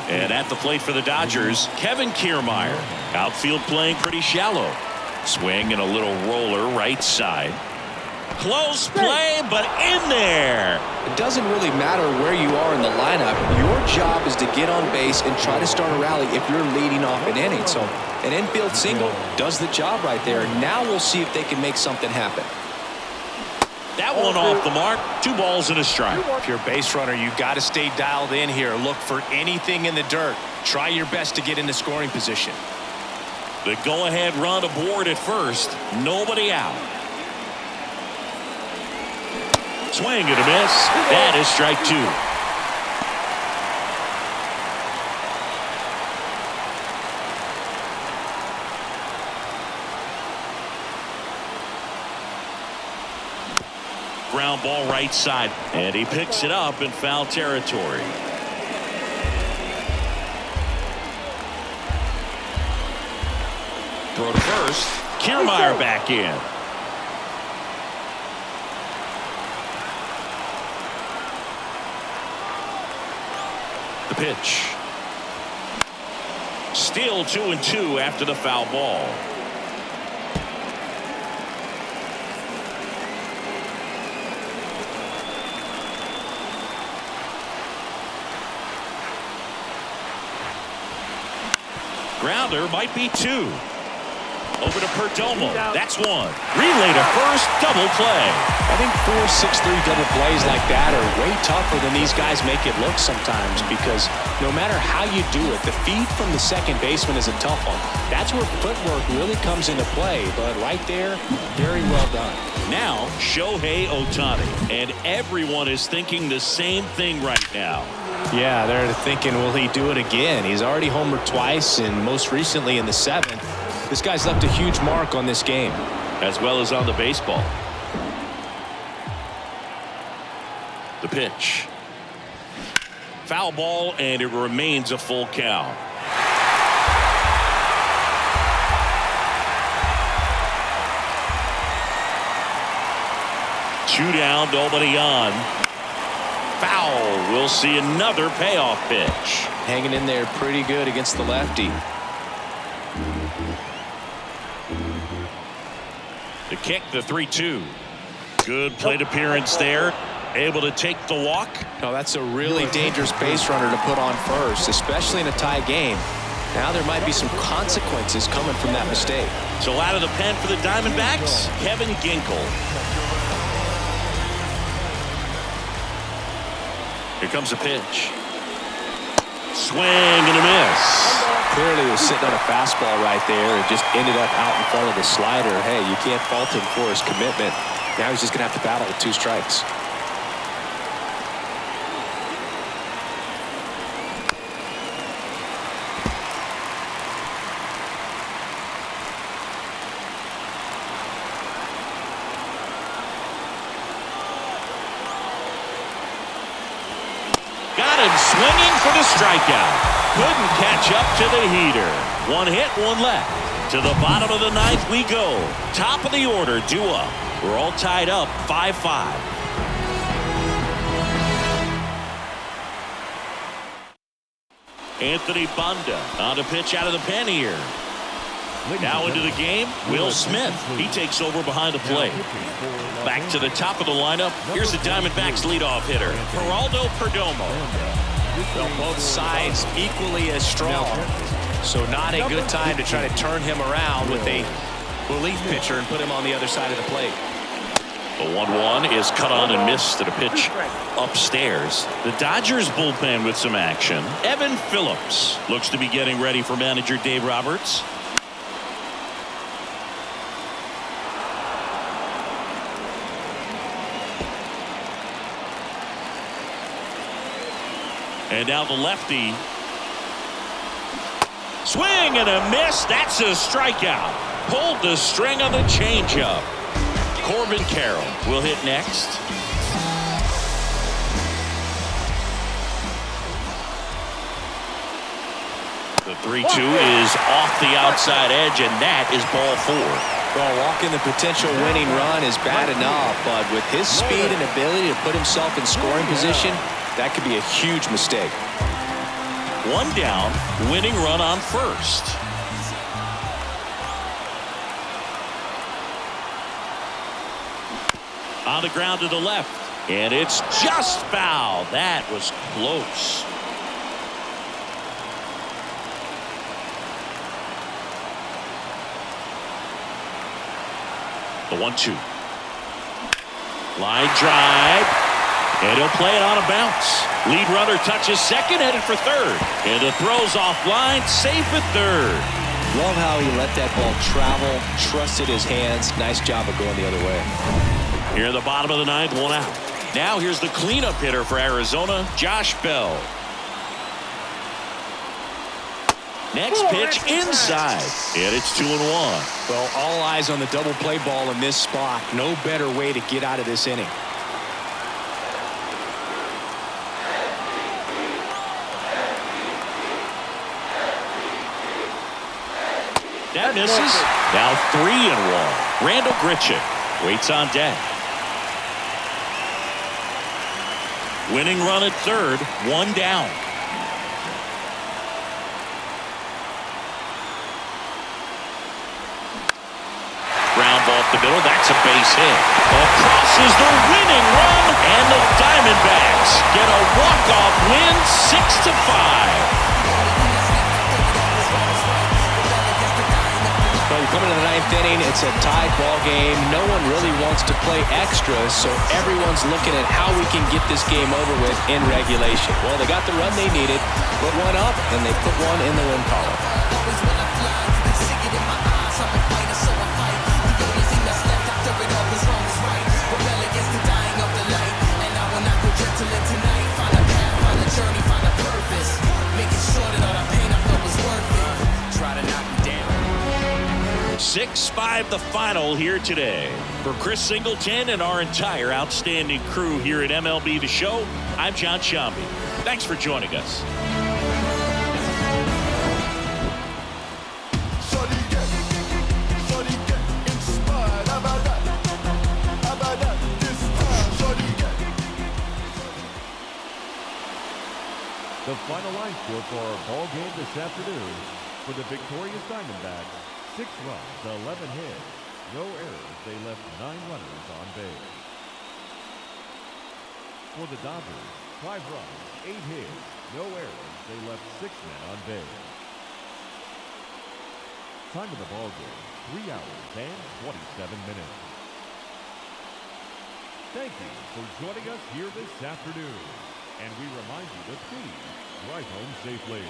And at the plate for the Dodgers, Kevin Kiermaier. Outfield playing pretty shallow. Swing and a little roller right side. Close play, but in there. It doesn't really matter where you are in the lineup. Your job is to get on base and try to start a rally if you're leading off an inning. So an infield single does the job right there. Now we'll see if they can make something happen. That one off the mark. 2 balls and a strike. If you're a base runner, you got to stay dialed in here. Look for anything in the dirt. Try your best to get into scoring position. The go-ahead run aboard at first. Nobody out. Swing and a miss. That is strike 2. Ground ball right side, and he picks it up in foul territory. Throw to first. Kiermaier back in. The pitch. Still 2-2 after the foul ball. Grounder might be 2. Over to Perdomo. That's 1. Relay to first. Double play. I think 4, 6, 3 double plays like that are way tougher than these guys make it look sometimes, because no matter how you do it, the feed from the second baseman is a tough one. That's where footwork really comes into play. But right there, very well done. Now, Shohei Ohtani. And everyone is thinking the same thing right now. Yeah, they're thinking, will he do it again? He's already homered twice, and most recently in the 7th. This guy's left a huge mark on this game. As well as on the baseball. The pitch. Foul ball, and it remains a full count. Two down, nobody on. Foul. We'll see another payoff pitch. Hanging in there pretty good against the lefty. The kick, the 3-2. Good plate appearance there. Able to take the walk. Oh, that's a really dangerous base runner to put on first, especially in a tie game. Now there might be some consequences coming from that mistake. So out of the pen for the Diamondbacks, Kevin Ginkel. Here comes a pitch. Swing and a miss. Clearly was sitting on a fastball right there and just ended up out in front of the slider. Hey, you can't fault him for his commitment. Now he's just going to have to battle with 2 strikes. Got him swinging for the strikeout. Couldn't catch up to the heater. 1 hit, 1 left. To the bottom of the 9th we go. Top of the order, due up. We're all tied up, 5-5. Anthony Banda on a pitch out of the pen here. Now into the game, Will Smith. He takes over behind the plate. Back to the top of the lineup. Here's the Diamondbacks leadoff hitter, Geraldo Perdomo. Well, both sides equally as strong. So not a good time to try to turn him around with a relief pitcher and put him on the other side of the plate. The 1-1 is cut on and missed at a pitch upstairs. The Dodgers bullpen with some action. Evan Phillips looks to be getting ready for manager Dave Roberts. And now the lefty. Swing and a miss. That's a strikeout. Pulled the string on the changeup. Corbin Carroll will hit next. The 3-2 is off the outside edge, and that is ball 4. Well, walking the potential winning run is bad enough, but with his speed and ability to put himself in scoring position, that could be a huge mistake. 1 down, winning run on first. On the ground to the left, and it's just foul. That was close. The 1-2. Line drive. And he'll play it on a bounce. Lead runner touches second, headed for third. And the throw's offline, safe at third. Love how he let that ball travel, trusted his hands. Nice job of going the other way. Here in the bottom of the 9th, 1 out. Now here's the cleanup hitter for Arizona, Josh Bell. Next pitch inside, and it's 2-1. Well, all eyes on the double play ball in this spot. No better way to get out of this inning. That misses. Now 3-1. Randall Grichuk waits on deck. Winning run at third, 1 down. ground ball up the middle. That's a base hit. Across is the winning run, and the Diamondbacks get a walk-off win, 6-5. Well, you come into the ninth inning, it's a tied ball game. No one really wants to play extra, so everyone's looking at how we can get this game over with in regulation. Well, they got the run they needed, put one up, and they put one in the win column. Try to knock me down. 6-5 the final here today. For Chris Singleton and our entire outstanding crew here at MLB The Show, I'm John Shambi. Thanks for joining us. The final line score for our ball game this afternoon for the victorious Diamondbacks, 6 runs, 11 hits, no errors. They left 9 runners on base. For the Dodgers, 5 runs, 8 hits, no errors. They left 6 men on base. Time of the ball game, 3 hours and 27 minutes. Thank you for joining us here this afternoon. And we remind you to please drive home safely.